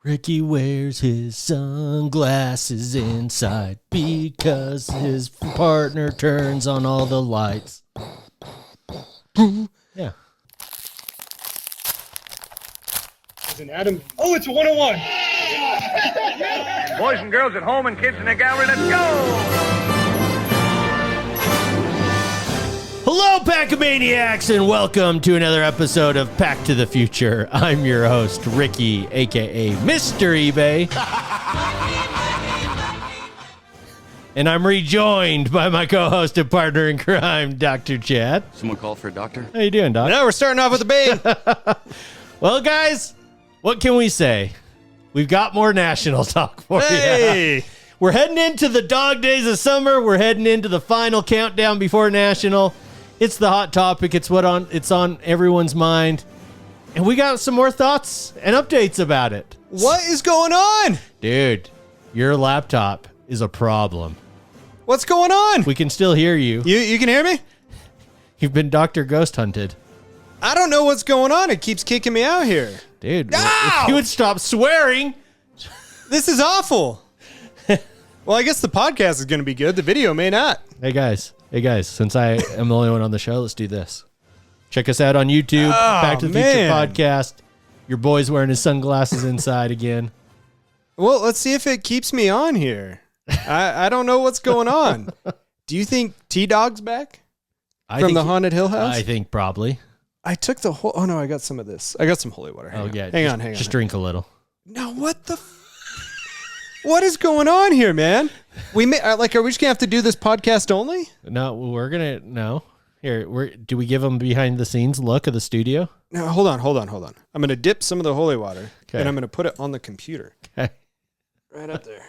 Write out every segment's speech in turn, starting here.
Ricky wears his sunglasses inside because his partner turns on all the lights. Yeah. There's an Adam. Oh, it's a 101. Boys and girls at home and kids in the gallery, let's go! Hello, Pack-A-Maniacs, and welcome to another episode of Pack to the Future. I'm your host, Ricky, a.k.a. Mr. eBay. And I'm rejoined by my co-host and partner in crime, Dr. Chad. Someone called for a doctor? How you doing, Doc? Now we're starting off with a bang. Well, guys, what can we say? We've got more national talk for Hey! you. We're heading into the dog days of summer. We're heading into the final countdown before national. It's the hot topic. It's on everyone's mind. And we got some more thoughts and updates about it. What is going on? Dude, your laptop is a problem. What's going on? We can still hear you. You can hear me? You've been Dr. Ghost hunted. I don't know what's going on. It keeps kicking me out here. Dude, Ow! if you would stop swearing. This is awful. Well, I guess the podcast is going to be good. The video may not. Hey guys, since I am the only one on the show, let's do this. Check us out on YouTube, Back to the Future Podcast. Your boy's wearing his sunglasses inside again. Well, let's see if it keeps me on here. I don't know what's going on. Do you think T-Dog's back from the Haunted Hill House? I think probably. I took the whole... Oh, no, I got some of this. I got some holy water. Hang on. Hang on. Just drink a little. No, what the... What is going on here, man? Are we just going to have to do this podcast only? No, no. Here, do we give them behind the scenes look of the studio? No, hold on. I'm going to dip some of the holy water, Okay. and I'm going to put it on the computer. Okay. Right up there.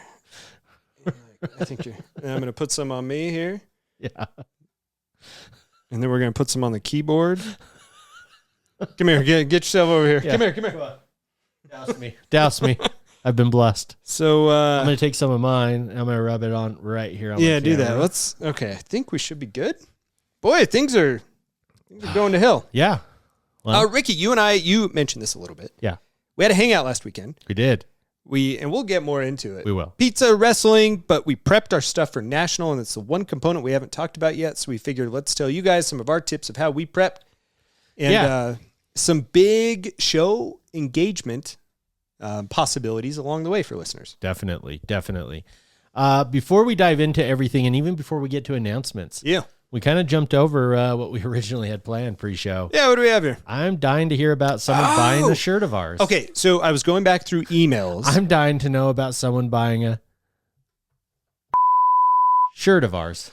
I think and I'm going to put some on me here. Yeah. And then we're going to put some on the keyboard. Come here. Get yourself over here. Yeah. Come here. Douse me. Douse me. I've been blessed. So I'm going to take some of mine. I'm going to rub it on right here. On yeah, the do camera. that. Okay. I think we should be good. Boy, things are going to hell. Yeah. Well, Ricky, you mentioned this a little bit. yeah, We had a hangout last weekend. we did. And we'll get more into it. We will. Pizza, wrestling, but we prepped our stuff for national, and it's the one component we haven't talked about yet. So we figured let's tell you guys some of our tips of how we prepped and some big show engagement possibilities along the way for listeners. Definitely. Before we dive into everything, and even before we get to announcements, Yeah. we kind of jumped over what we originally had planned pre-show. Yeah, what do we have here? I'm dying to hear about someone buying a shirt of ours. Okay, so I was going back through emails. I'm dying to know about someone buying a shirt of ours.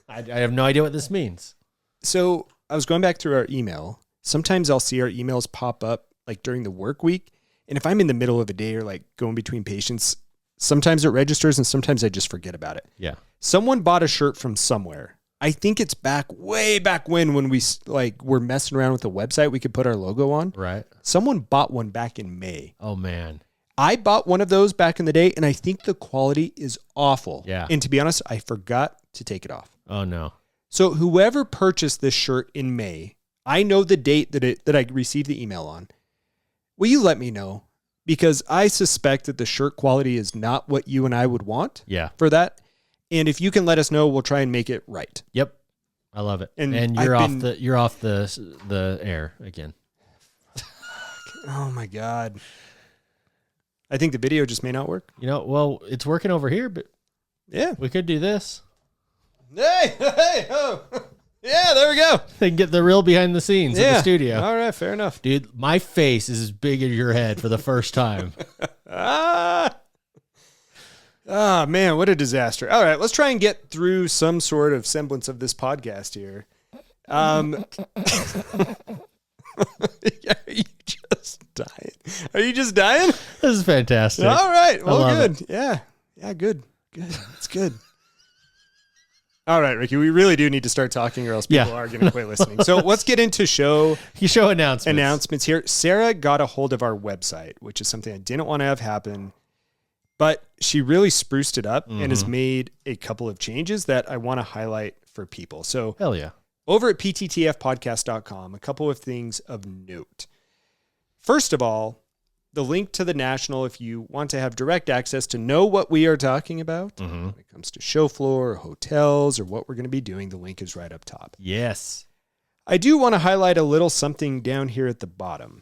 I have no idea what this means. So I was going back through our email. Sometimes I'll see our emails pop up like during the work week. And if I'm in the middle of a day or like going between patients, sometimes it registers and sometimes I just forget about it. Yeah. Someone bought a shirt from somewhere. I think it's way back when we were messing around with the website we could put our logo on. Right. Someone bought one back in May. Oh, man. I bought one of those back in the day and I think the quality is awful. Yeah. And to be honest, I forgot to take it off. Oh, no. So whoever purchased this shirt in May, I know the date that I received the email on. Will you let me know? Because I suspect that the shirt quality is not what you and I would want for that. And if you can let us know, we'll try and make it right. Yep. I love it. And you're off the air again. Oh my God. I think the video just may not work. Well, it's working over here, but yeah, we could do this. Hey, oh. Yeah, there we go. They can get the real behind the scenes of the studio. All right, fair enough. Dude, my face is as big as your head for the first time. Man, what a disaster. All right, let's try and get through some sort of semblance of this podcast here. Are you just dying? This is fantastic. All right, well, good. It. Yeah, good. It's good. All right, Ricky, we really do need to start talking or else people are going to quit listening. So let's get into show announcements here. Sarah got a hold of our website, which is something I didn't want to have happen, but she really spruced it up and has made a couple of changes that I want to highlight for people. So hell yeah. Over at pttfpodcast.com, a couple of things of note. First of all, the link to the National if you want to have direct access to know what we are talking about. When it comes to show floor, or hotels, or what we're going to be doing, the link is right up top. Yes. I do want to highlight a little something down here at the bottom.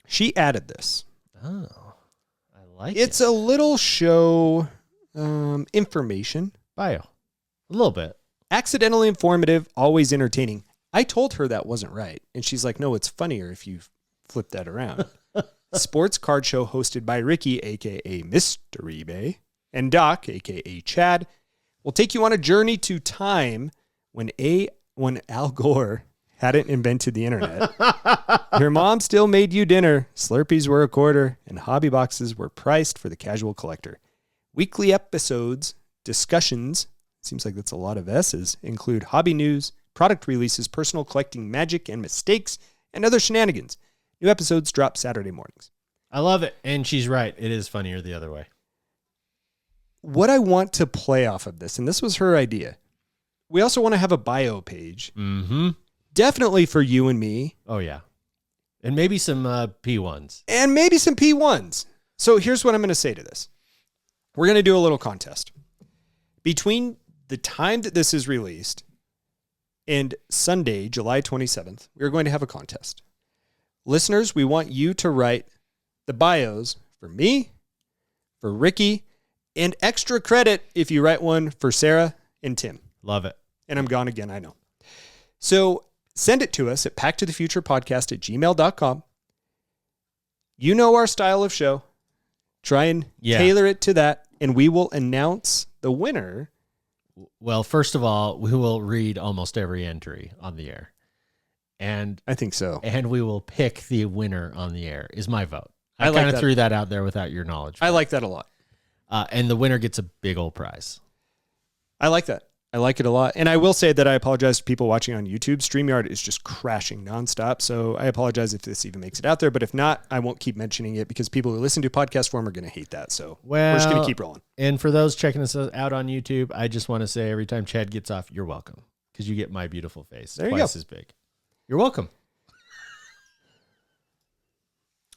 She added this. Oh, I like it. It's a little show information. Bio. A little bit. Accidentally informative, always entertaining. I told her that wasn't right. And she's like, no, it's funnier if you flip that around. Sports card show hosted by Ricky, a.k.a. Mr. eBay, and Doc, a.k.a. Chad, will take you on a journey to time when Al Gore hadn't invented the internet. Your mom still made you dinner, Slurpees were a quarter, and hobby boxes were priced for the casual collector. Weekly episodes, discussions, seems like that's a lot of S's, include hobby news, product releases, personal collecting magic and mistakes, and other shenanigans. New episodes drop Saturday mornings. I love it. And she's right. It is funnier the other way. What I want to play off of this, and this was her idea, we also want to have a bio page. Mm-hmm. Definitely for you and me. Oh, yeah. And maybe some P1s. And maybe some P1s. So here's what I'm going to say to this. We're going to do a little contest. Between the time that this is released and Sunday, July 27th, we're going to have a contest. Listeners, we want you to write the bios for me, for Ricky, and extra credit if you write one for Sarah and Tim. Love it. And I'm gone again, I know. So send it to us at packtothefuturepodcast@gmail.com. You know our style of show. Try and tailor it to that, and we will announce the winner. Well, first of all, we will read almost every entry on the air. And I think so. And we will pick the winner on the air, is my vote. I kind of threw that out there without your knowledge. I like that a lot. And the winner gets a big old prize. I like that. I like it a lot. And I will say that I apologize to people watching on YouTube. StreamYard is just crashing nonstop. So I apologize if this even makes it out there. But if not, I won't keep mentioning it because people who listen to podcast form are going to hate that. So we're just going to keep rolling. And for those checking us out on YouTube, I just want to say every time Chad gets off, you're welcome. Because you get my beautiful face. There you twice go. as big. You're welcome.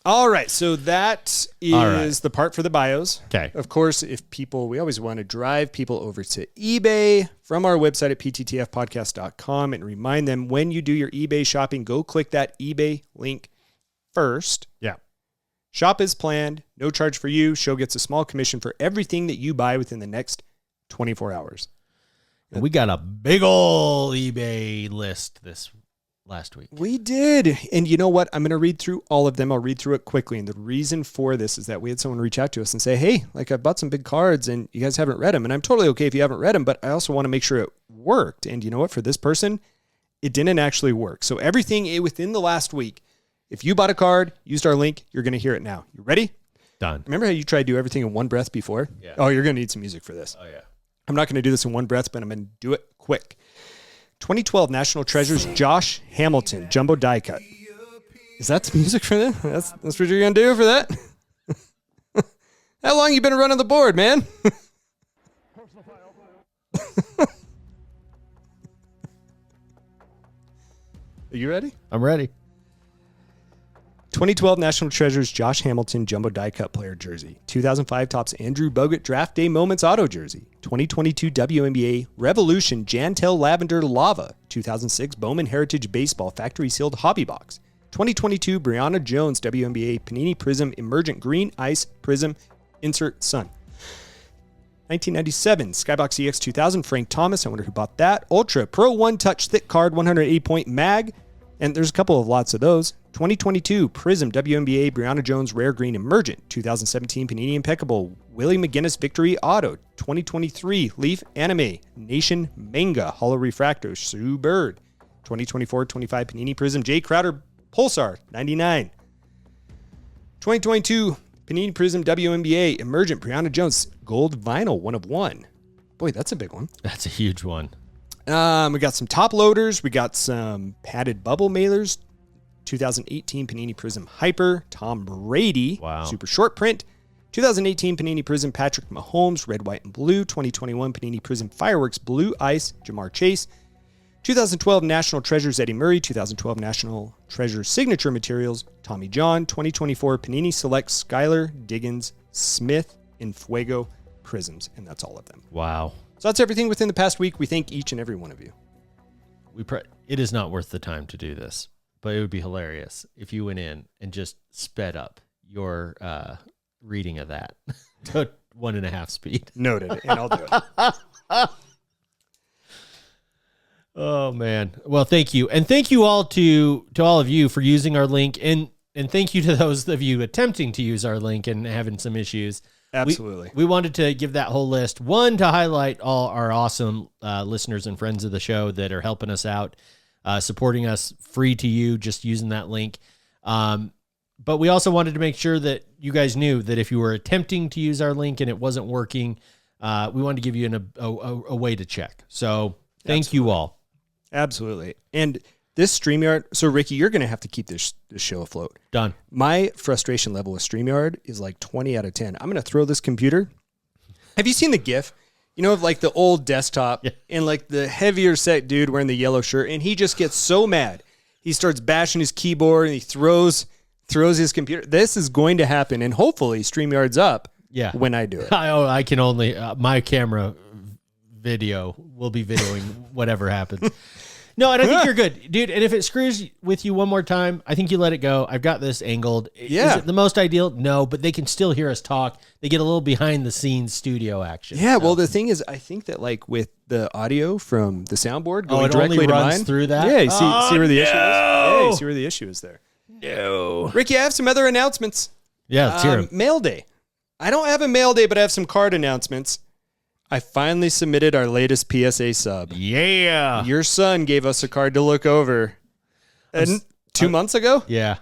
All right, so that is the part for the bios. Okay. Of course, we always want to drive people over to eBay from our website at pttfpodcast.com and remind them when you do your eBay shopping, go click that eBay link first. Yeah. Shop as planned, no charge for you. Show gets a small commission for everything that you buy within the next 24 hours. And we got a big old eBay list this last week. We did. And you know what? I'm going to read through all of them. I'll read through it quickly. And the reason for this is that we had someone reach out to us and say, hey, I bought some big cards and you guys haven't read them. And I'm totally okay if you haven't read them, but I also want to make sure it worked. And you know what? For this person, it didn't actually work. So everything within the last week, if you bought a card, used our link, you're going to hear it now. You ready? Done. Remember how you tried to do everything in one breath before? Yeah. Oh, you're going to need some music for this. Oh, yeah. I'm not going to do this in one breath, but I'm going to do it quick. 2012 National Treasures Josh Hamilton Jumbo Die Cut. Is that the music for that? That's what you're going to do for that? How long you been running the board, man? Are you ready? I'm ready. 2012 National Treasures Josh Hamilton Jumbo Die Cut Player Jersey. 2005 Topps Andrew Bogut Draft Day Moments Auto Jersey. 2022 WNBA Revolution Jantel Lavender Lava. 2006 Bowman Heritage Baseball Factory Sealed Hobby Box. 2022 Brianna Jones WNBA Panini Prism Emergent Green Ice Prism Insert Sun. 1997 Skybox EX 2000 Frank Thomas. I wonder who bought that. Ultra Pro One Touch Thick Card 180 Point Mag. And there's a couple of lots of those. 2022 Prism WNBA Brianna Jones Rare Green Emergent. 2017 Panini Impeccable Willie McGinnis Victory Auto. 2023 Leaf Anime Nation Manga Holo Refractor Sue Bird. 2024-25 Panini Prism Jay Crowder Pulsar 99. 2022 Panini Prism WNBA Emergent Brianna Jones Gold Vinyl 1 of 1. Boy, that's a big one. That's a huge one. We got some top loaders. We got some padded bubble mailers. 2018 Panini Prism Hyper, Tom Brady, wow. Super short print. 2018 Panini Prism Patrick Mahomes, red, white, and blue. 2021 Panini Prism Fireworks Blue Ice, Jamar Chase. 2012 National Treasures Eddie Murray, 2012 National Treasure Signature Materials, Tommy John, 2024 Panini Select Skylar Diggins Smith in Fuego Prisms, and that's all of them. Wow. So that's everything within the past week. We thank each and every one of you. It is not worth the time to do this, but it would be hilarious if you went in and just sped up your reading of that to 1.5 speed. Noted, and I'll do it. Oh man. Well, thank you. And thank you all to all of you for using our link, and thank you to those of you attempting to use our link and having some issues. Absolutely. We wanted to give that whole list, one, to highlight all our awesome listeners and friends of the show that are helping us out, supporting us free to you, just using that link. But we also wanted to make sure that you guys knew that if you were attempting to use our link and it wasn't working, we wanted to give you a way to check. So thank you all. Absolutely. And this StreamYard, so Ricky, you're going to have to keep this show afloat. Done. My frustration level with StreamYard is like 20 out of 10. I'm going to throw this computer. Have you seen the GIF? You know, of like the old desktop and like the heavier set dude wearing the yellow shirt, and he just gets so mad. He starts bashing his keyboard and he throws his computer. This is going to happen, and hopefully StreamYard's up when I do it. I can only, my camera video will be videoing whatever happens. No, and I think you're good, dude. And if it screws with you one more time, I think you let it go. I've got this angled. Yeah. Is it the most ideal? No, but they can still hear us talk. They get a little behind the scenes studio action. Yeah, well, the thing is, I think that like with the audio from the soundboard going it directly only to runs mine through that? Yeah, you see where the issue is? Yeah, you see where the issue is there. No. Ricky, I have some other announcements. Yeah, let's hear 'em. Mail day. I don't have a mail day, but I have some card announcements. I finally submitted our latest PSA sub. Yeah. Your son gave us a card to look over. And 2 months ago? Yeah.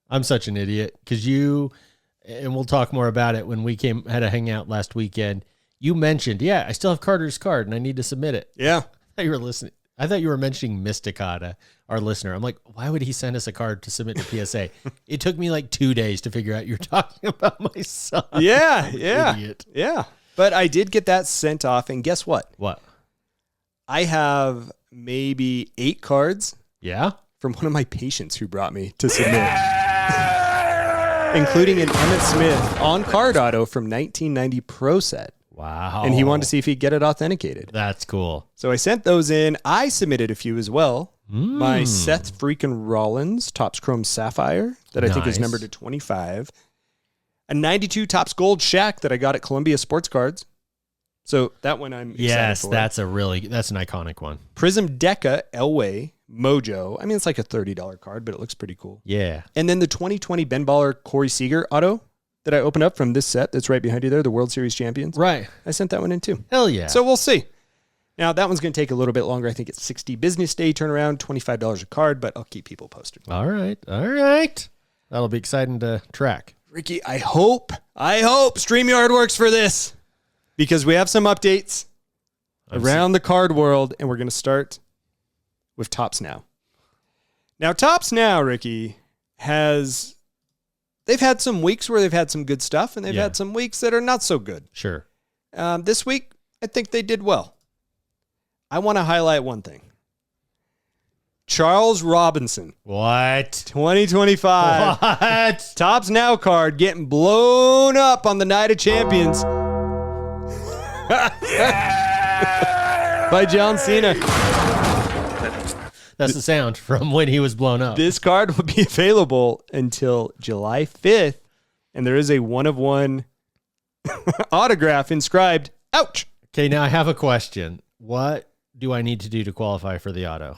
I'm such an idiot because and we'll talk more about it when we had a hangout last weekend. You mentioned, I still have Carter's card and I need to submit it. Yeah. I thought you were listening. I thought you were mentioning Mysticata, our listener. I'm like, why would he send us a card to submit to PSA? It took me like 2 days to figure out you're talking about my son. Yeah. Idiot. Yeah. But I did get that sent off, and guess what? What? I have maybe 8 cards. Yeah? From one of my patients who brought me to submit. Including an Emmett Smith on-card auto from 1990 Pro set. Wow. And he wanted to see if he'd get it authenticated. That's cool. So I sent those in. I submitted a few as well. My Seth freaking Rollins Topps Chrome Sapphire that I think is numbered to 25. A 92 Topps Gold Shaq that I got at Columbia Sports Cards. So that one I'm excited for. That's an iconic one. Prism Deca Elway Mojo. I mean, it's like a $30 card, but it looks pretty cool. Yeah. And then the 2020 Ben Baller Corey Seager auto that I opened up from this set that's right behind you there, the World Series champions. Right. I sent that one in too. Hell yeah. So we'll see. Now, that one's going to take a little bit longer. I think it's 60 business day turnaround, $25 a card, but I'll keep people posted. All right. That'll be exciting to track. Ricky, I hope StreamYard works for this because we have some updates around the card world, and we're going to start with Topps Now. Now, Topps Now, Ricky, they've had some weeks where they've had some good stuff, and they've had some weeks that are not so good. Sure. This week, I think they did well. I want to highlight one thing. Charles Robinson. What? 2025. What? Topps Now card getting blown up on the Night of Champions. By John Cena. That's the sound from when he was blown up. This card will be available until July 5th, and there is a 1-of-1 autograph inscribed. Ouch. Okay, now I have a question. What do I need to do to qualify for the auto?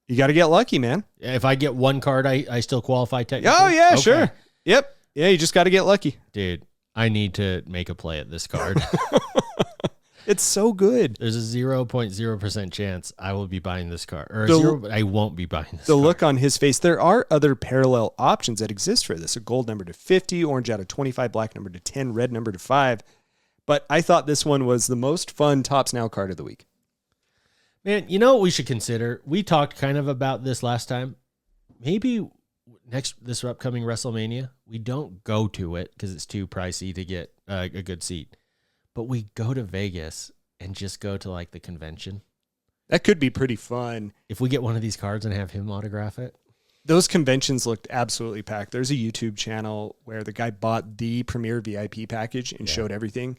You got to get lucky, man. If I get one card, I still qualify technically? Oh, yeah, sure. Yep. Yeah, you just got to get lucky. Dude, I need to make a play at this card. It's so good. There's a 0.0% chance I will be buying this card. Or I won't be buying this card. The look on his face. There are other parallel options that exist for this. A gold number to 50, orange out of 25, black number to 10, red number to 5. But I thought this one was the most fun Topps Now card of the week. Man, you know what we should consider? We talked kind of about this last time. Maybe this upcoming WrestleMania, we don't go to it because it's too pricey to get a good seat. But we go to Vegas and just go to like the convention That could be pretty fun. If we get one of these cards and have him autograph it. Those conventions looked absolutely packed. There's a YouTube channel where the guy bought the premier VIP package and showed everything.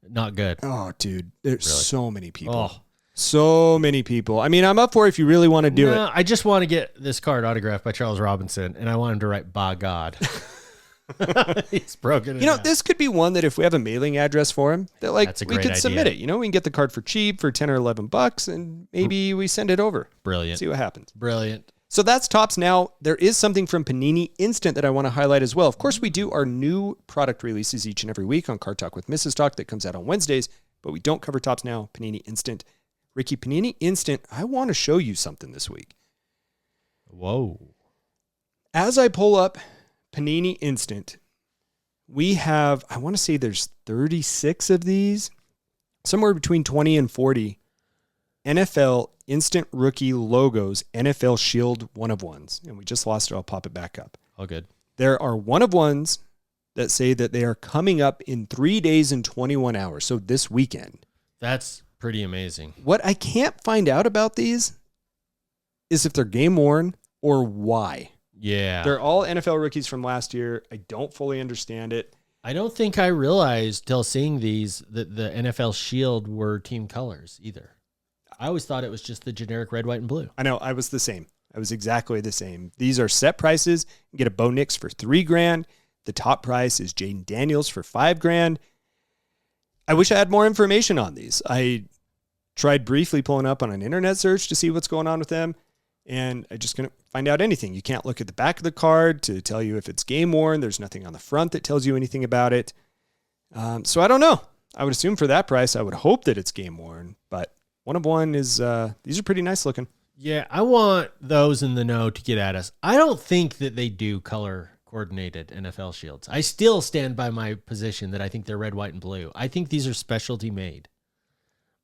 Not good. Oh, dude. There's so many people. Oh. So many people. I mean, I'm up for it if you really want to do it. I just want to get this card autographed by Charles Robinson, and I want him to write, "By God." He's broken. This could be one that if we have a mailing address for him, that we could submit it. We can get the card for cheap for $10 or $11, and maybe we send it over. Brilliant. See what happens. Brilliant. So that's Topps now. There is something from Panini Instant that I want to highlight as well. Of course, we do our new product releases each and every week on Card Talk with Mrs. Talk that comes out on Wednesdays, but we don't cover Topps now. Panini Instant. Ricky, Panini Instant, I want to show you something this week. Whoa. As I pull up Panini Instant, we have, I want to say there's 36 of these, somewhere between 20 and 40 NFL Instant Rookie logos, NFL Shield 1-of-1s. And we just lost it. I'll pop it back up. Oh, good. There are 1-of-1s that say that they are coming up in 3 days and 21 hours. So this weekend. That's pretty amazing. What I can't find out about these is if they're game worn or why. Yeah. They're all NFL rookies from last year. I don't fully understand it. I don't think I realized till seeing these that the NFL Shield were team colors either. I always thought it was just the generic red, white, and blue. I know. I was the same. I was exactly the same. These are set prices. You get a Bo Nix for $3,000. The top price is Jaden Daniels for $5,000. I wish I had more information on these. I tried briefly pulling up on an internet search to see what's going on with them, and I just couldn't find out anything. You can't look at the back of the card to tell you if it's game worn. There's nothing on the front that tells you anything about it. So I don't know. I would assume for that price, I would hope that it's game worn, but 1-of-1 is, these are pretty nice looking. Yeah, I want those in the know to get at us. I don't think that they do color coordinated NFL shields. I still stand by my position that I think they're red, white, and blue. I think these are specialty made.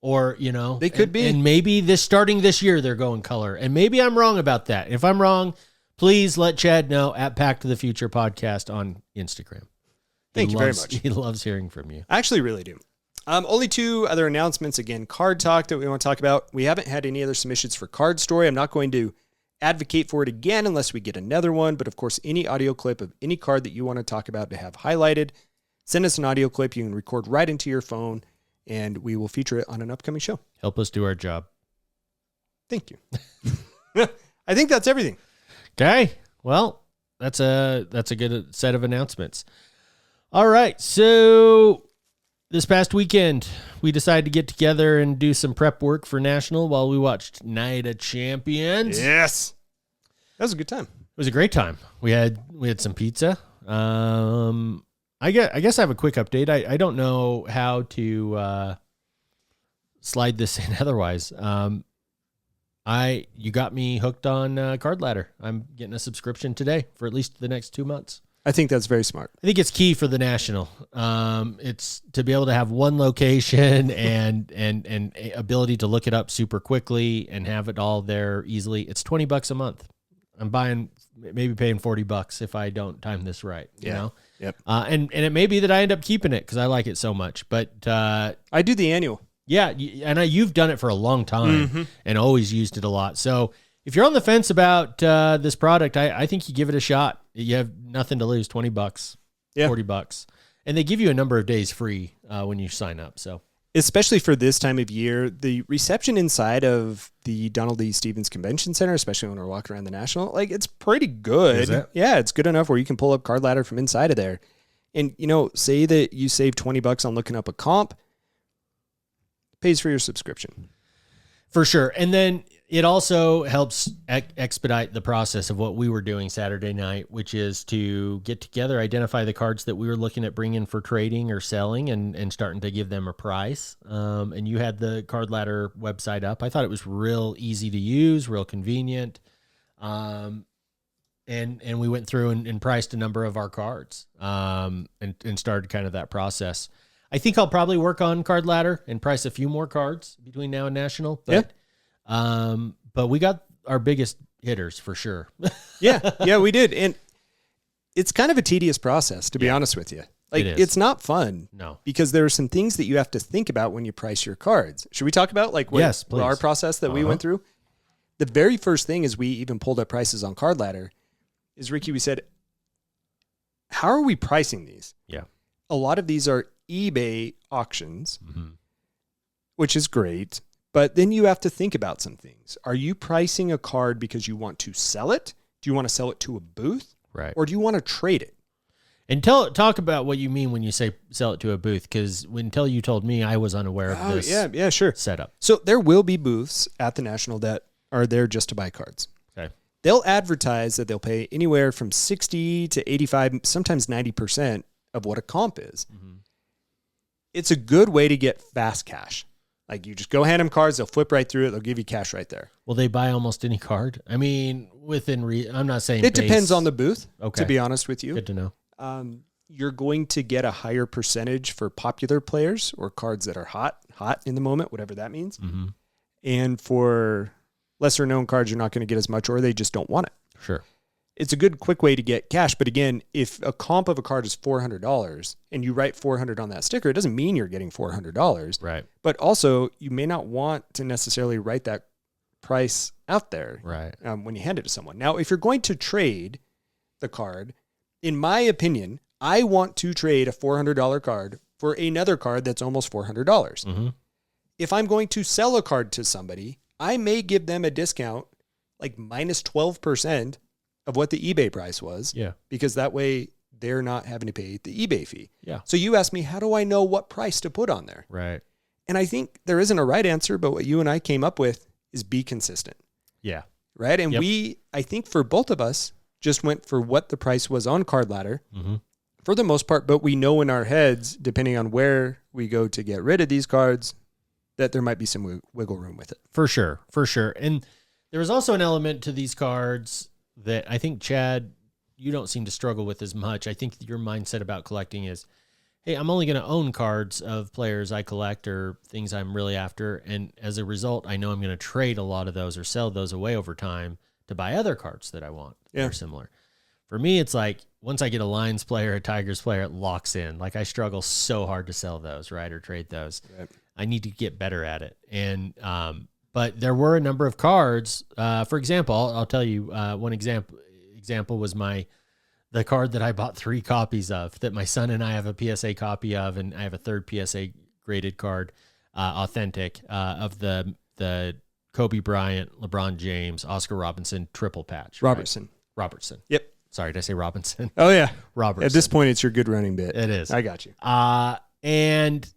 Or, they could be. And maybe starting this year, they're going color. And maybe I'm wrong about that. If I'm wrong, please let Chad know at packtothefuturepodcast on Instagram. Thank you very much. He loves hearing from you. I actually really do. Only two other announcements. Again, Card Talk that we want to talk about. We haven't had any other submissions for Card Story. I'm not going to advocate for it again unless we get another one. But of course, any audio clip of any card that you want to talk about to have highlighted, send us an audio clip. You can record right into your phone, and we will feature it on an upcoming show. Help us do our job. Thank you. I think that's everything. Okay. Well, that's a good set of announcements. All right. So this past weekend, we decided to get together and do some prep work for National while we watched Night of Champions. Yes. That was a good time. It was a great time. We had some pizza. I guess I have a quick update. I don't know how to slide this in otherwise. You got me hooked on Card Ladder. I'm getting a subscription today for at least the next 2 months. I think that's very smart. I think it's key for the National. It's to be able to have one location and ability to look it up super quickly and have it all there easily. It's $20 a month. I'm maybe paying $40 if I don't time this right. You know? Yep. And it may be that I end up keeping it because I like it so much. But I do the annual. Yeah, and you've done it for a long time and always used it a lot. So if you're on the fence about this product, I think you give it a shot. You have nothing to lose. $20, $40, and they give you a number of days free when you sign up. So especially for this time of year, the reception inside of the Donald E. Stevens Convention Center, especially when we're walking around the National, it's pretty good. Is it? Yeah, it's good enough where you can pull up Card Ladder from inside of there. And, say that you save $20 on looking up a comp, pays for your subscription. For sure. And then it also helps expedite the process of what we were doing Saturday night, which is to get together, identify the cards that we were looking at bringing for trading or selling and starting to give them a price. And you had the Card Ladder website up. I thought it was real easy to use, real convenient. And we went through and priced a number of our cards and started kind of that process. I think I'll probably work on Card Ladder and price a few more cards between now and National. But, but we got our biggest hitters for sure. Yeah, we did. And it's kind of a tedious process, to be honest with you. Like, it's not fun. No. Because there are some things that you have to think about when you price your cards. Should we talk about like what our process that we went through? The very first thing is we even pulled up prices on Card Ladder is, Ricky, we said, how are we pricing these? Yeah. A lot of these are eBay auctions, which is great. But then you have to think about some things. Are you pricing a card because you want to sell it? Do you want to sell it to a booth? Right. Or do you want to trade it? And talk about what you mean when you say sell it to a booth, because until you told me, I was unaware of this setup. So there will be booths at the National that are there just to buy cards. Okay. They'll advertise that they'll pay anywhere from 60 to 85, sometimes 90% of what a comp is. It's a good way to get fast cash. Like, you just go hand them cards, they'll flip right through it, they'll give you cash right there. Will they buy almost any card? I mean, I'm not saying it depends on the booth, to be honest with you. Good to know. You're going to get a higher percentage for popular players or cards that are hot in the moment, whatever that means. And for lesser known cards, you're not going to get as much, or they just don't want it. Sure. It's a good, quick way to get cash. But again, if a comp of a card is $400 and you write $400 on that sticker, it doesn't mean you're getting $400. Right. But also, you may not want to necessarily write that price out there when you hand it to someone. Now, if you're going to trade the card, in my opinion, I want to trade a $400 card for another card that's almost $400. If I'm going to sell a card to somebody, I may give them a discount, like minus 12% of what the eBay price was. Yeah. Because that way they're not having to pay the eBay fee. Yeah. So you asked me, how do I know what price to put on there? Right. And I think there isn't a right answer, but what you and I came up with is be consistent. Yeah. Right. And I think for both of us, just went for what the price was on Card Ladder for the most part, but we know in our heads, depending on where we go to get rid of these cards, that there might be some wiggle room with it. For sure. And there was also an element to these cards that I think, Chad, you don't seem to struggle with as much. I think your mindset about collecting is, hey, I'm only going to own cards of players I collect or things I'm really after. And as a result, I know I'm going to trade a lot of those or sell those away over time to buy other cards that I want that are similar. For me, it's like, once I get a Lions player, a Tigers player, it locks in. Like, I struggle so hard to sell those, right, or trade those. Right. I need to get better at it. And but there were a number of cards. For example, I'll tell you one example was the card that I bought 3 copies of, that my son and I have a PSA copy of, and I have a third PSA graded card, authentic, of the Kobe Bryant, LeBron James, Oscar Robertson triple patch. Robertson. Yep. Sorry, did I say Robinson? Oh, yeah. Robertson. At this point, it's your good running bit. It is. I got you. And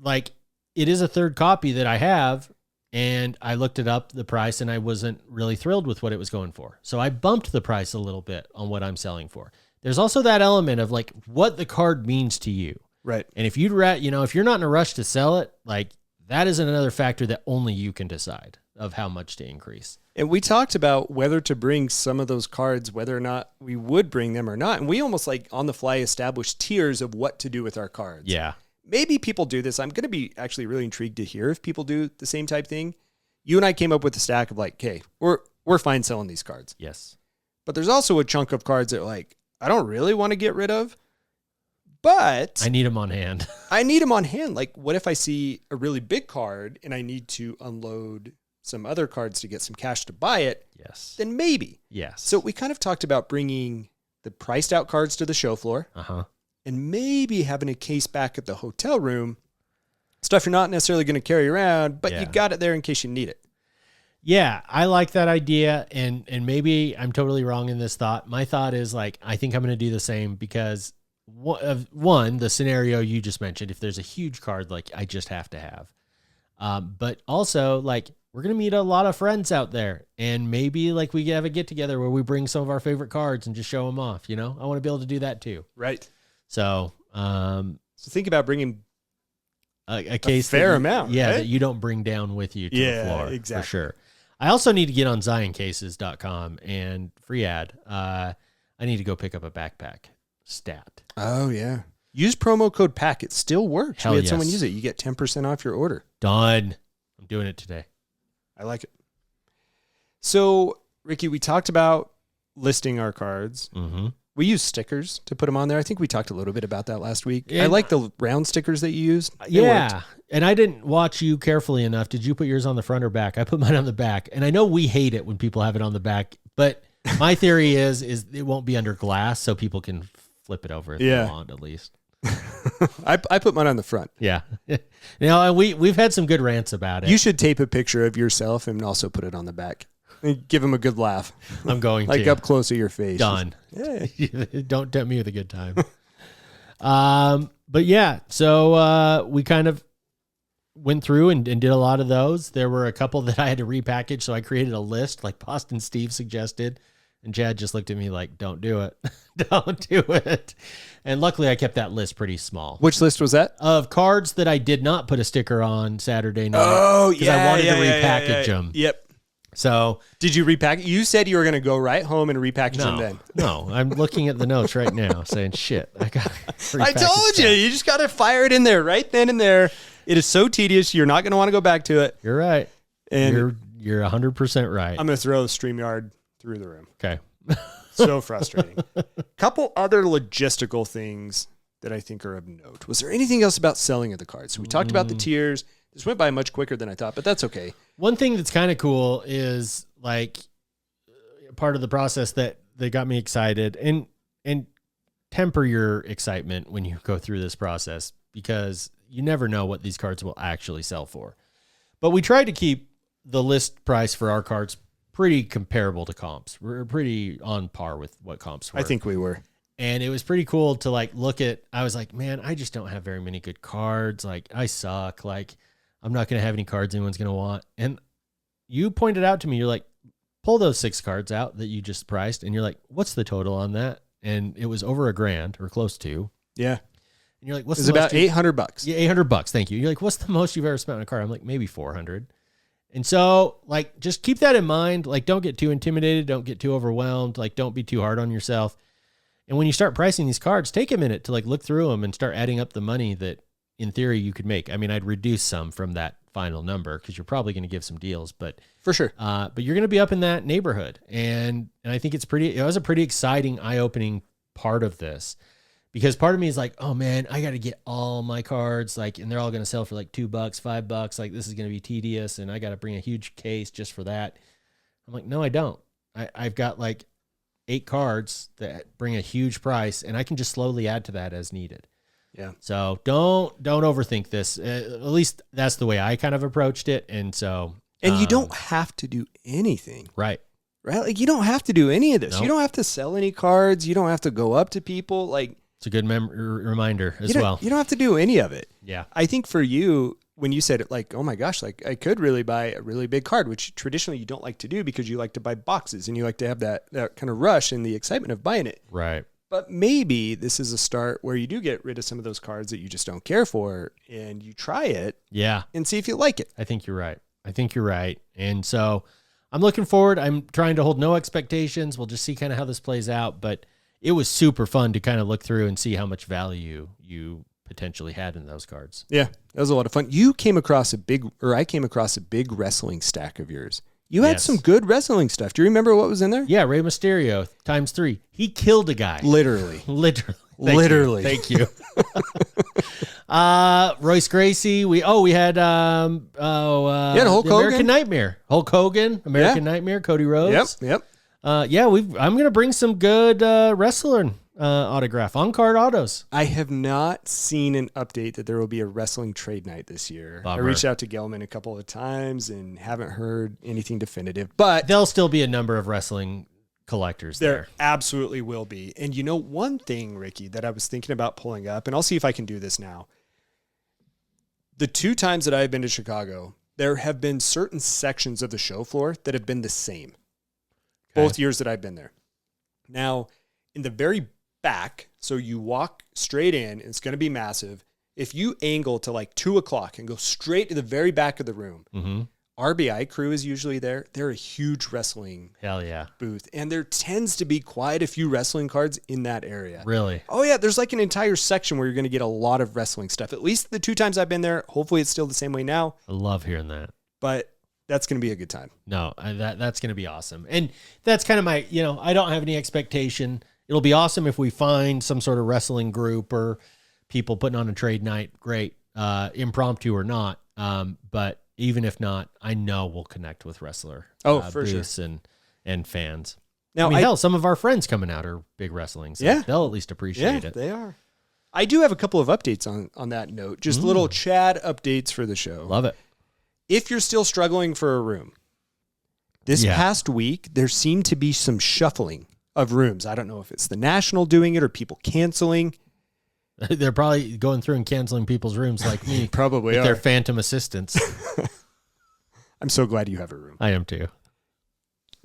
like, it is a third copy that I have, and I looked it up, the price, and I wasn't really thrilled with what it was going for. So I bumped the price a little bit on what I'm selling for. There's also that element of like what the card means to you. Right. And if if you're not in a rush to sell it, like, that is another factor that only you can decide of how much to increase. And we talked about whether to bring some of those cards, whether or not we would bring them or not. And we almost like on the fly established tiers of what to do with our cards. Yeah. Maybe people do this. I'm going to be actually really intrigued to hear if people do the same type thing. You and I came up with a stack of like, okay, we're fine selling these cards. Yes. But there's also a chunk of cards that like, I don't really want to get rid of, but I need them on hand. Like, what if I see a really big card and I need to unload some other cards to get some cash to buy it? Yes. Then maybe. Yes. So we kind of talked about bringing the priced out cards to the show floor. And maybe having a case back at the hotel room, stuff you're not necessarily going to carry around, but you got it there in case you need it. Yeah, I like that idea, and maybe I'm totally wrong in this thought. My thought is like, I think I'm going to do the same because one, the scenario you just mentioned, if there's a huge card, like I just have to have. But also, like, we're going to meet a lot of friends out there, and maybe like we have a get together where we bring some of our favorite cards and just show them off. I want to be able to do that too. Right. So, think about bringing a case fair amount, yeah, right? that you don't bring down with you to the floor. Exactly. For sure. I also need to get on zioncases.com and free ad. I need to go pick up a backpack stat. Oh yeah. Use promo code PACK. It still works. Hell we had yes. someone use it. You get 10% off your order. Done. I'm doing it today. I like it. So, Ricky, we talked about listing our cards. Mm-hmm. We use stickers to put them on there. I think we talked a little bit about that last week. I like the round stickers that you used. Yeah. And I didn't watch you carefully enough. Did you put yours on the front or back? I put mine on the back. And I know we hate it when people have it on the back, but my theory is it won't be under glass so people can flip it over if they want at least. I put mine on the front. Yeah. And we've had some good rants about it. You should tape a picture of yourself and also put it on the back. And give him a good laugh. I'm going like to. up close to your face. Done. Don't tempt me with a good time. But yeah, so we kind of went through and did a lot of those. There were a couple that I had to repackage, so I created a list like Boston Steve suggested. And Chad just looked at me like, don't do it. Don't do it. And luckily I kept that list pretty small. Which list was that? Of cards that I did not put a sticker on Saturday night. Oh, because I wanted to repackage them. Yep. So did you repack? You said you were going to go right home and repackage them then. No, I'm looking at the notes right now saying, shit, I told you, you just got to fire it in there right then and there. It is so tedious. You're not going to want to go back to it. You're right. And you're 100% right. I'm going to throw StreamYard through the room. Okay. So frustrating. Couple other logistical things that I think are of note. Was there anything else about selling of the cards? So we talked about the tiers. This went by much quicker than I thought, but that's okay. One thing that's kind of cool is like part of the process that got me excited, and temper your excitement when you go through this process because you never know what these cards will actually sell for. But we tried to keep the list price for our cards pretty comparable to comps. We're pretty on par with what comps were. I think we were. And it was pretty cool to like look at, I was like, man, I just don't have very many good cards. Like I suck. Like I'm not going to have any cards anyone's going to want. And you pointed out to me, you're like, pull those 6 cards out that you just priced. And you're like, what's the total on that? And it was over $1,000 or close to. Yeah. And you're like, what's the most? It's about $800. Yeah, $800. Thank you. You're like, what's the most you've ever spent on a card? I'm like, maybe 400. And so like, just keep that in mind. Like, don't get too intimidated. Don't get too overwhelmed. Like, don't be too hard on yourself. And when you start pricing these cards, take a minute to like look through them and start adding up the money that in theory you could make. I mean, I'd reduce some from that final number because you're probably going to give some deals, but for sure. But you're going to be up in that neighborhood. And I think it was a pretty exciting, eye-opening part of this because part of me is like, oh man, I got to get all my cards like, and they're all going to sell for like $2, $5. Like this is going to be tedious. And I got to bring a huge case just for that. I'm like, no, I don't. I've got like 8 cards that bring a huge price and I can just slowly add to that as needed. Yeah. So don't overthink this. At least that's the way I kind of approached it. And so, and you don't have to do anything. Right. Like you don't have to do any of this. Nope. You don't have to sell any cards. You don't have to go up to people. Like it's a good reminder as well. You don't have to do any of it. Yeah. I think for you, when you said it, like, oh my gosh, like I could really buy a really big card, which traditionally you don't like to do because you like to buy boxes and you like to have that kind of rush and the excitement of buying it. Right. But maybe this is a start where you do get rid of some of those cards that you just don't care for and you try it. Yeah. And see if you like it. I think you're right. And so I'm looking forward. I'm trying to hold no expectations. We'll just see kind of how this plays out. But it was super fun to kind of look through and see how much value you potentially had in those cards. Yeah, that was a lot of fun. I came across a big wrestling stack of yours. You had some good wrestling stuff. Do you remember what was in there? Yeah, Rey Mysterio ×3. He killed a guy. Literally. Thank you. Royce Gracie. We had Hulk Hogan. American Nightmare. Hulk Hogan, American Nightmare, Cody Rhodes. Yep. I'm going to bring some good wrestling autograph on-card autos. I have not seen an update that there will be a wrestling trade night this year. Bummer. I reached out to Gelman a couple of times and haven't heard anything definitive. But there'll still be a number of wrestling collectors there. There absolutely will be. And you know, one thing, Ricky, that I was thinking about pulling up, and I'll see if I can do this now. The 2 times that I've been to Chicago, there have been certain sections of the show floor that have been the same. Okay. Both years that I've been there. Now, in the very back, so you walk straight in, and it's going to be massive. If you angle to like 2:00 and go straight to the very back of the room, RBI crew is usually there. They're a huge wrestling booth, and there tends to be quite a few wrestling cards in that area. Really? Oh yeah, there's like an entire section where you're going to get a lot of wrestling stuff. At least the 2 times I've been there. Hopefully, it's still the same way now. I love hearing that. But that's going to be a good time. No, that's going to be awesome. And that's kind of my, I don't have any expectation. It'll be awesome if we find some sort of wrestling group or people putting on a trade night. Great. Impromptu or not. But even if not, I know we'll connect with wrestler for booths sure. and fans. Now, hell, some of our friends coming out are big wrestling, so they'll at least appreciate it. They are. I do have a couple of updates on that note, just little Chad updates for the show. Love it. If you're still struggling for a room, this past week, there seemed to be some shuffling of rooms. I don't know if it's the National doing it or people canceling. They're probably going through and canceling people's rooms like me. Probably with their phantom assistants. I'm so glad you have a room. I am too.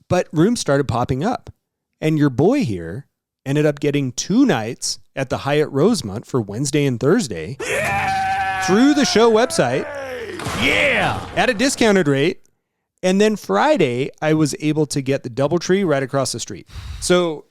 But rooms started popping up. And your boy here ended up getting 2 nights at the Hyatt Rosemont for Wednesday and Thursday through the show website. Yeah! At a discounted rate. And then Friday, I was able to get the DoubleTree right across the street. So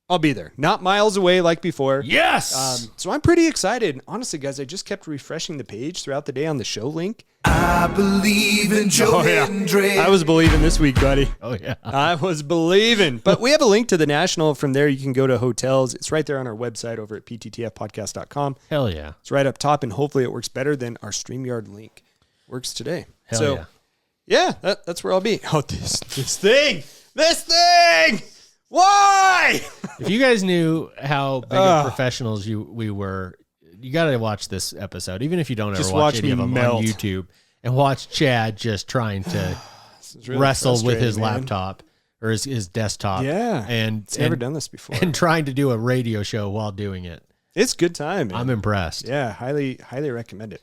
I'll be there. Not miles away like before. Yes! So I'm pretty excited. Honestly, guys, I just kept refreshing the page throughout the day on the show link. I believe in Joe Hendry. I was believing this week, buddy. Oh, yeah. I was believing. But we have a link to the National. From there, you can go to hotels. It's right there on our website over at pttfpodcast.com. Hell yeah. It's right up top, and hopefully it works better than our StreamYard link works today. Hell yeah. Yeah, that's where I'll be. Oh, this thing! Why? If you guys knew how big of professionals we were, you got to watch this episode, even if you don't ever watch any of them on YouTube, and watch Chad just trying to really wrestle with his man. laptop or his desktop. Yeah, and never done this before. And trying to do a radio show while doing it. It's a good time, man. I'm impressed. Yeah, highly recommend it.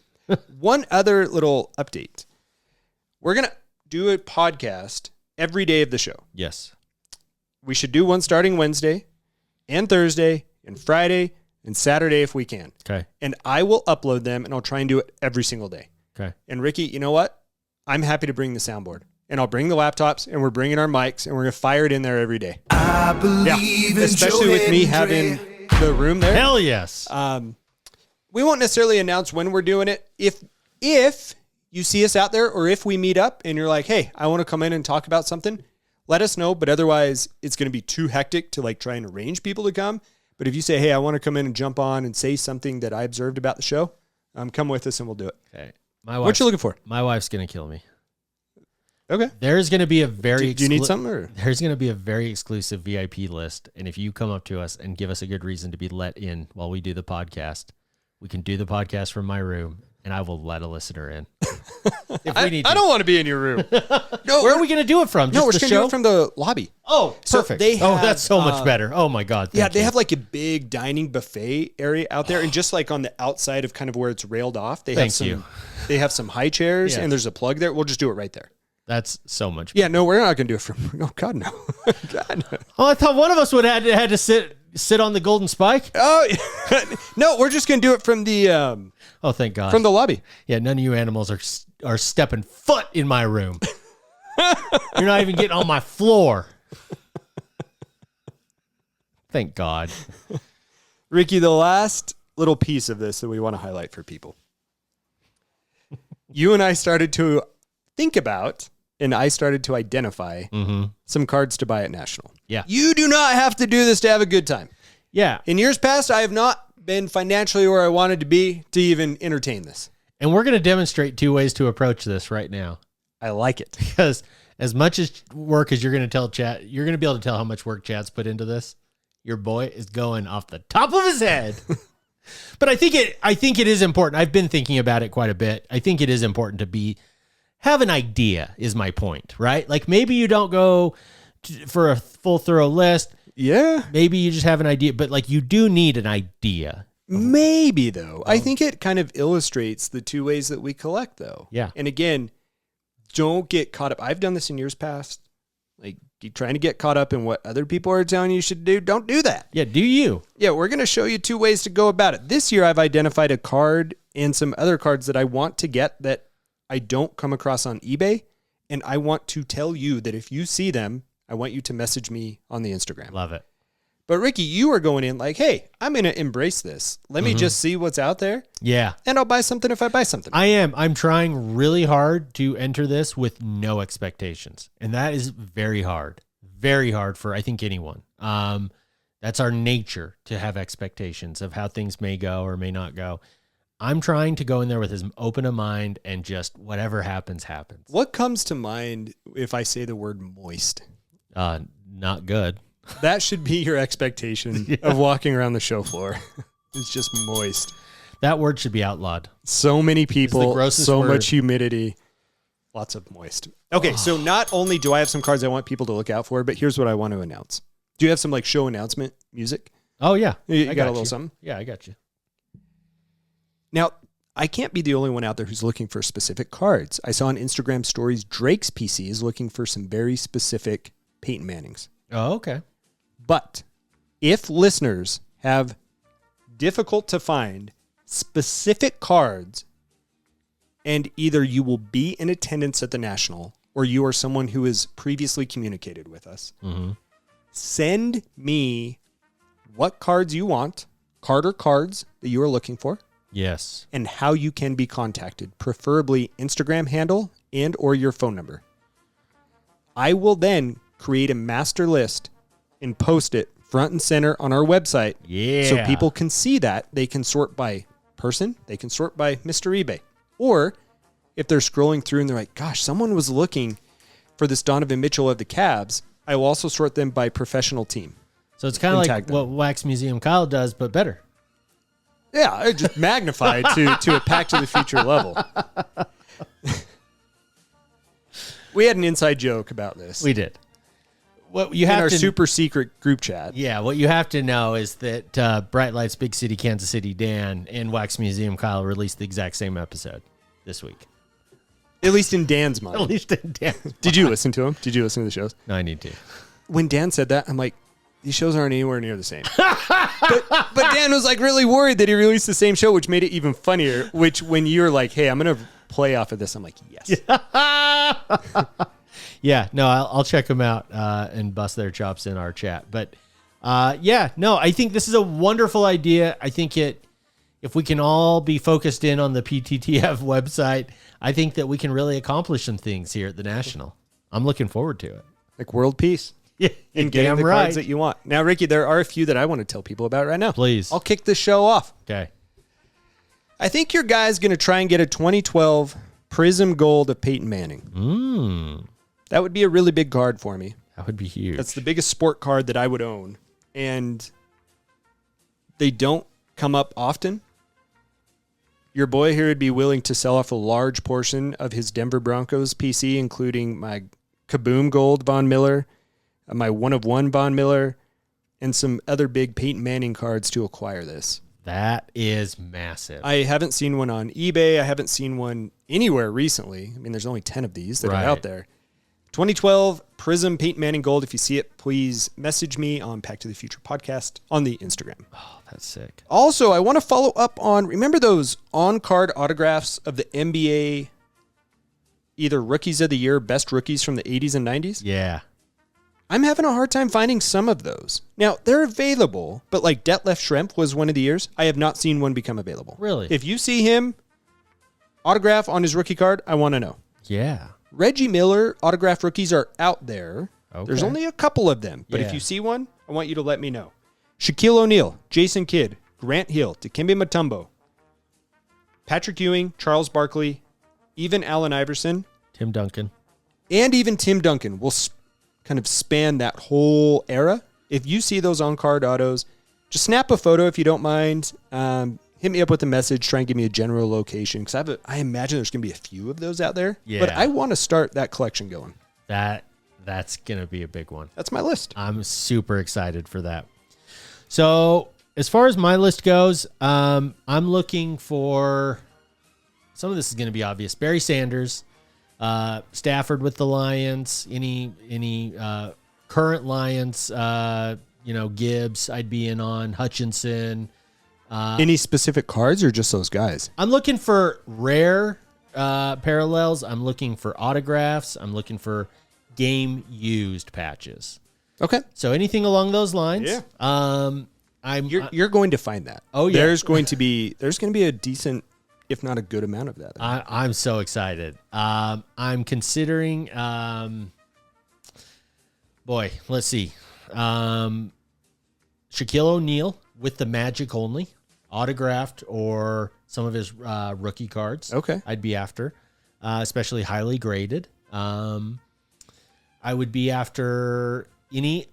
One other little update. We're going to do a podcast every day of the show. Yes. We should do one starting Wednesday and Thursday and Friday and Saturday if we can. Okay. And I will upload them, and I'll try and do it every single day. Okay. And Ricky, you know what? I'm happy to bring the soundboard. And I'll bring the laptops, and we're bringing our mics, and we're going to fire it in there every day. I believe in especially Joe with me Hendry. having the room there. Hell yes. We won't necessarily announce when we're doing it. If you see us out there, or if we meet up and you're like, hey, I want to come in and talk about something, let us know. But otherwise, it's going to be too hectic to like try and arrange people to come. But if you say, hey, I want to come in and jump on and say something that I observed about the show, come with us and we'll do it. Okay. What you looking for? My wife's going to kill me. Okay. There's going to be a very... Do you need something? Or? There's going to be a very exclusive VIP list. And if you come up to us and give us a good reason to be let in while we do the podcast, we can do the podcast from my room, and I will let a listener in. If we need to. I don't want to be in your room. No, where are we going to do it from? No, we're just going to do it from the lobby. Oh, perfect. So that's so much better. Oh, my God. They have like a big dining buffet area out there. And just like on the outside of kind of where it's railed off, they have some high chairs, and there's a plug there. We'll just do it right there. That's so much better. Yeah, no, we're not going to do it from... Oh, God, no. God, no. Oh, I thought one of us would have had to sit on the golden spike. Oh, no, we're just going to do it from the... oh, thank God. From the lobby. Yeah, none of you animals are stepping foot in my room. You're not even getting on my floor. Thank God. Ricky, the last little piece of this that we want to highlight for people. You and I started to think about... And I started to identify some cards to buy at National. Yeah. You do not have to do this to have a good time. Yeah. In years past, I have not been financially where I wanted to be to even entertain this. And we're going to demonstrate 2 ways to approach this right now. I like it. Because as much as work as you're going to tell Chad, you're going to be able to tell how much work Chad's put into this. Your boy is going off the top of his head. But I think it is important. I've been thinking about it quite a bit. I think it is important to have an idea is my point, right? Like maybe you don't go for a full thorough list. Yeah. Maybe you just have an idea, but like you do need an idea. Maybe though. I think it kind of illustrates the 2 ways that we collect though. Yeah. And again, don't get caught up. I've done this in years past. Like you trying to get caught up in what other people are telling you should do. Don't do that. Yeah. Do you? Yeah. We're going to show you 2 ways to go about it. This year I've identified a card and some other cards that I want to get that I don't come across on eBay, and I want to tell you that if you see them, I want you to message me on the Instagram. Love it. But Ricky, you are going in like, hey, I'm going to embrace this. Let me just see what's out there. Yeah. And I'll buy something if I buy something. I am. I'm trying really hard to enter this with no expectations. And that is very hard. Very hard for, I think, anyone. That's our nature to have expectations of how things may go or may not go. I'm trying to go in there with as open a mind and just whatever happens, happens. What comes to mind if I say the word moist? Not good. That should be your expectation of walking around the show floor. It's just moist. That word should be outlawed. So many people, so word. Much humidity, lots of moist. Okay, so not only do I have some cards I want people to look out for, but here's what I want to announce. Do you have some like show announcement music? Oh, yeah. You got a little something? Yeah, I got you. Now, I can't be the only one out there who's looking for specific cards. I saw on Instagram stories Drake's PC is looking for some very specific Peyton Mannings. Oh, okay. But if listeners have difficult to find specific cards and either you will be in attendance at the National or you are someone who has previously communicated with us, send me what cards you want, card or cards that you are looking for. Yes. And how you can be contacted, preferably Instagram handle and or your phone number. I will then create a master list and post it front and center on our website. Yeah. So people can see that. They can sort by person. They can sort by Mr. eBay. Or if they're scrolling through and they're like, gosh, someone was looking for this Donovan Mitchell of the Cavs, I will also sort them by professional team. So it's kind of like what Wax Museum Kyle does, but better. Yeah, just magnified to a Pack to the Future level. We had an inside joke about this. We did. What you have in our to, super secret group chat. Yeah, what you have to know is that Bright Lights Big City Kansas City Dan and Wax Museum Kyle released the exact same episode this week. At least in Dan's mind. At least in Dan's mind. Did you listen to him? Did you listen to the shows? No, I need to. When Dan said that, I'm like, these shows aren't anywhere near the same. but Dan was like really worried that he released the same show, which made it even funnier. Which when you're like, hey, I'm going to play off of this, I'm like, yes. Yeah, no, I'll check them out and bust their chops in our chat. But yeah, no, I think this is a wonderful idea. I think if we can all be focused in on the PTTF website, I think that we can really accomplish some things here at the National. I'm looking forward to it. Like world peace. Yeah, and getting the cards that you want. Now, Ricky, there are a few that I want to tell people about right now. Please. I'll kick this show off. Okay. I think your guy's going to try and get a 2012 Prism Gold of Peyton Manning. That would be a really big card for me. That would be huge. That's the biggest sport card that I would own. And they don't come up often. Your boy here would be willing to sell off a large portion of his Denver Broncos PC, including my Kaboom Gold Von Miller, my 1/1 Von Miller, and some other big Peyton Manning cards to acquire this. That is massive. I haven't seen one on eBay. I haven't seen one anywhere recently. I mean, there's only 10 of these that are out there. 2012 Prism Peyton Manning Gold. If you see it, please message me on Pack to the Future Podcast on the Instagram. Oh, that's sick. Also, I want to follow up on, remember those on-card autographs of the NBA, either Rookies of the Year, best rookies from the 80s and 90s? Yeah. I'm having a hard time finding some of those. Now, they're available, but like Detlef Schrempf was one of the years. I have not seen one become available. Really? If you see him, autograph on his rookie card, I want to know. Yeah. Reggie Miller autograph rookies are out there. Okay. There's only a couple of them, but if you see one, I want you to let me know. Shaquille O'Neal, Jason Kidd, Grant Hill, Dikembe Mutombo, Patrick Ewing, Charles Barkley, even Allen Iverson, Tim Duncan, and even Tim Duncan will kind of span that whole era. If you see those on-card autos, just snap a photo if you don't mind. Hit me up with a message. Try and give me a general location because I imagine there's going to be a few of those out there. Yeah. But I want to start that collection going. That's going to be a big one. That's my list. I'm super excited for that. So as far as my list goes, I'm looking for, some of this is going to be obvious. Barry Sanders, Stafford with the Lions, any current Lions, Gibbs I'd be in on, Hutchinson. Any specific cards or just those guys? I'm looking for rare parallels. I'm looking for autographs. I'm looking for game used patches. Okay. So anything along those lines. Yeah. You're going to find that. Oh yeah. There's going to be a decent, if not a good amount of that. I'm so excited. I'm considering. Let's see. Shaquille O'Neal with the Magic only, autographed or some of his rookie cards. Okay. I'd be after, especially highly graded. I would be after any,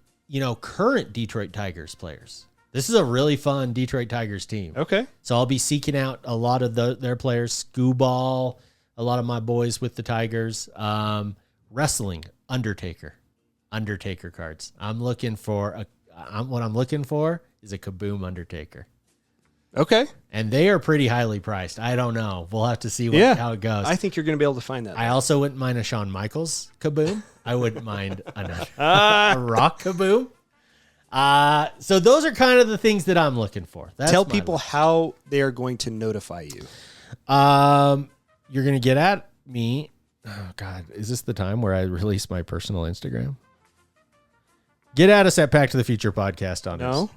current Detroit Tigers players. This is a really fun Detroit Tigers team. Okay. So I'll be seeking out a lot of their players, Scooball, a lot of my boys with the Tigers, wrestling, Undertaker cards. What I'm looking for is a Kaboom Undertaker. Okay. And they are pretty highly priced. I don't know. We'll have to see how it goes. I think you're going to be able to find that. I also wouldn't mind a Shawn Michaels Kaboom. I wouldn't mind a Rock Kaboom. So those are kind of the things that I'm looking for. Tell people how they are going to notify you. You're going to get at me. Oh, God. Is this the time where I release my personal Instagram? Get at us at Pack to the Future Podcast on us.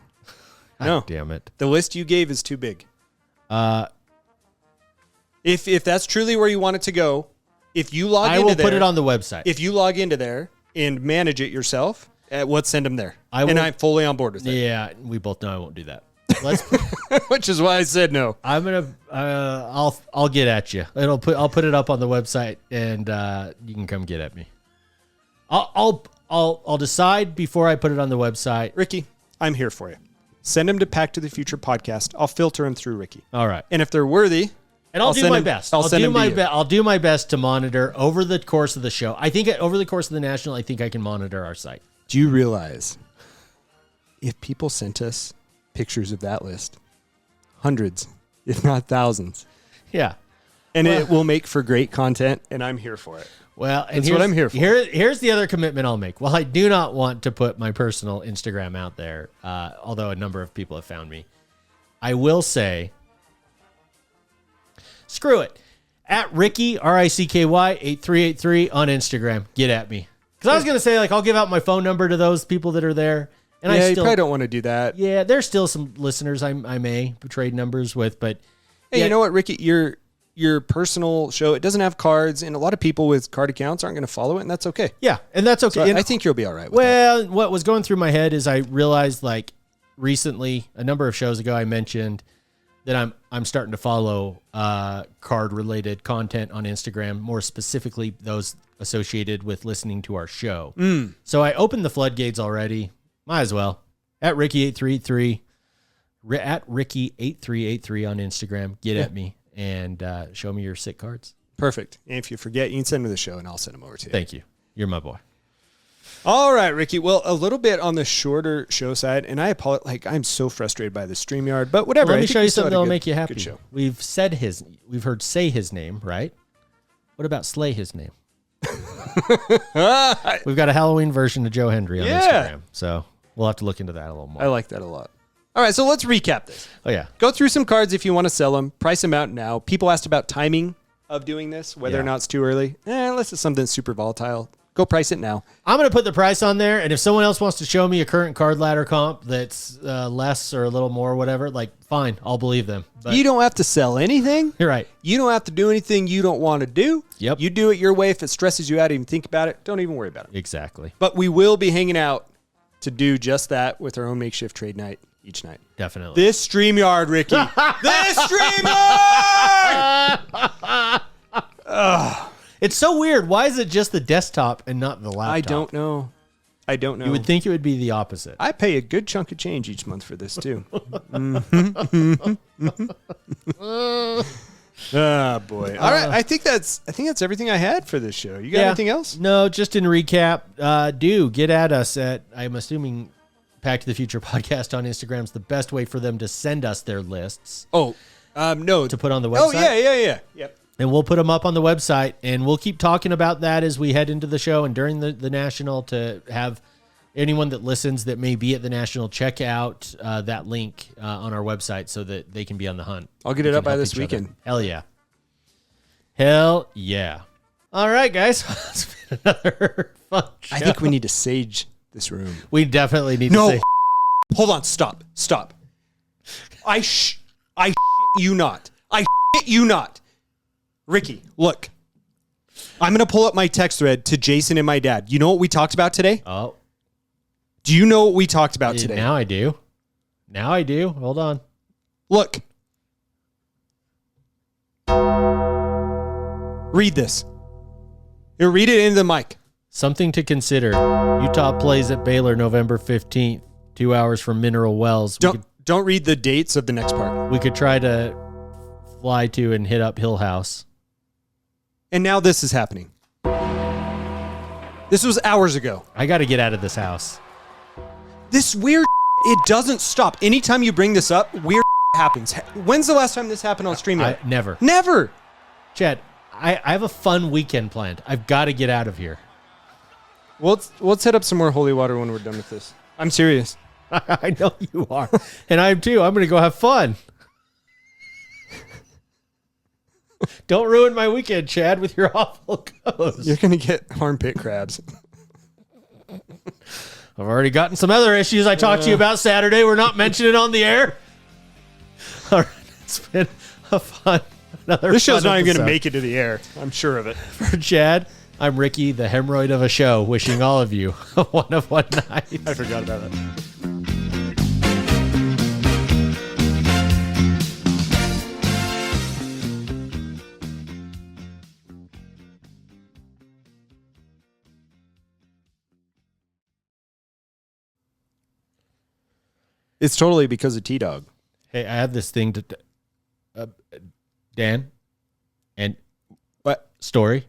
No. Damn it. The list you gave is too big. If that's truly where you want it to go, if you log into there. I will put it on the website. If you log into there and manage it yourself, send them there. I'm fully on board with that. Yeah, we both know I won't do that. Which is why I said no. I'm gonna. I'll get at you. I'll put it up on the website, and you can come get at me. I'll decide before I put it on the website. Ricky, I'm here for you. Send them to Pack to the Future Podcast. I'll filter them through Ricky. All right. And if they're worthy, and I'll do my best. I'll do my best to monitor over the course of the show. I think over the course of the National, I think I can monitor our site. Do you realize if people sent us pictures of that list, hundreds, if not thousands. Yeah. And it will make for great content, and I'm here for it. Well, and that's what I'm here for. Here's the other commitment I'll make. Well, I do not want to put my personal Instagram out there, although a number of people have found me. I will say, screw it. At Ricky, RICKY, 8383 on Instagram. Get at me. Because I was going to say, I'll give out my phone number to those people that are there. And you probably don't want to do that. Yeah, there's still some listeners I may trade numbers with, but hey, you know what, Ricky? Your personal show, it doesn't have cards, and a lot of people with card accounts aren't going to follow it, and that's okay. Yeah, and that's okay. So I think you'll be all right with that. Well, what was going through my head is I realized recently, a number of shows ago, I mentioned that I'm starting to follow card related content on Instagram, more specifically those associated with listening to our show. So I opened the floodgates already. Might as well. At Ricky833, at Ricky8383 on Instagram. Get at me and show me your sick cards. Perfect. And if you forget, you can send me the show and I'll send them over to you. Thank you. You're my boy. All right, Ricky. Well, a little bit on the shorter show side, and I apologize. I'm so frustrated by the StreamYard, but whatever. Let me show you something that'll make you happy. Good show. We've heard say his name, right? What about slay his name? We've got a Halloween version of Joe Hendry on Instagram, so we'll have to look into that a little more. I like that a lot. All right, so let's recap this. Oh, yeah. Go through some cards if you want to sell them. Price them out now. People asked about timing of doing this, whether or not it's too early. Unless it's something super volatile. Go price it now. I'm going to put the price on there, and if someone else wants to show me a current card ladder comp that's less or a little more, whatever, fine, I'll believe them. But you don't have to sell anything. You're right. You don't have to do anything you don't want to do. Yep. You do it your way. If it stresses you out, even think about it, don't even worry about it. Exactly. But we will be hanging out to do just that with our own makeshift trade night each night. Definitely. This StreamYard, Ricky. This StreamYard! It's so weird. Why is it just the desktop and not the laptop? I don't know. You would think it would be the opposite. I pay a good chunk of change each month for this, too. Oh, boy. All right. I think that's everything I had for this show. You got anything else? No, just in recap, do get at us at, I'm assuming, Pack to the Future Podcast on Instagram is the best way for them to send us their lists. Oh, no. To put on the website. Oh, yeah. Yep. And we'll put them up on the website, and we'll keep talking about that as we head into the show and during the National to have anyone that listens that may be at the National check out that link on our website so that they can be on the hunt. I'll get it up by this weekend. Hell yeah. Hell yeah. All right, guys. It's been another fun show. I think we need to sage this room. We definitely need to sage. Hold on. Stop. I you not. You not. Ricky, look. I'm going to pull up my text thread to Jason and my dad. You know what we talked about today? Oh. Do you know what we talked about today? Now I do. Now I do. Hold on. Look. Read this. You read it into the mic. Something to consider. Utah plays at Baylor November 15th, 2 hours from Mineral Wells. Don't read the dates of the next part. We could try to fly to and hit up Hill House. And now this is happening. This was hours ago. I got to get out of this house. This weird it doesn't stop. Anytime you bring this up, weird happens. When's the last time this happened on StreamYard? Never. Never. Chad, I have a fun weekend planned. I've got to get out of here. Let's hit up some more holy water when we're done with this. I'm serious. I know you are. And I am too. I'm going to go have fun. Don't ruin my weekend, Chad, with your awful ghost. You're going to get armpit crabs. I've already gotten some other issues I talked to you about Saturday. We're not mentioning on the air. All right. It's been a fun. This show's not even going to make it to the air. I'm sure of it. For Chad, I'm Ricky, the hemorrhoid of a show, wishing all of you a one of one night. I forgot about that. It's totally because of T-Dog. Hey, I have this thing to... Dan? And... What? Story?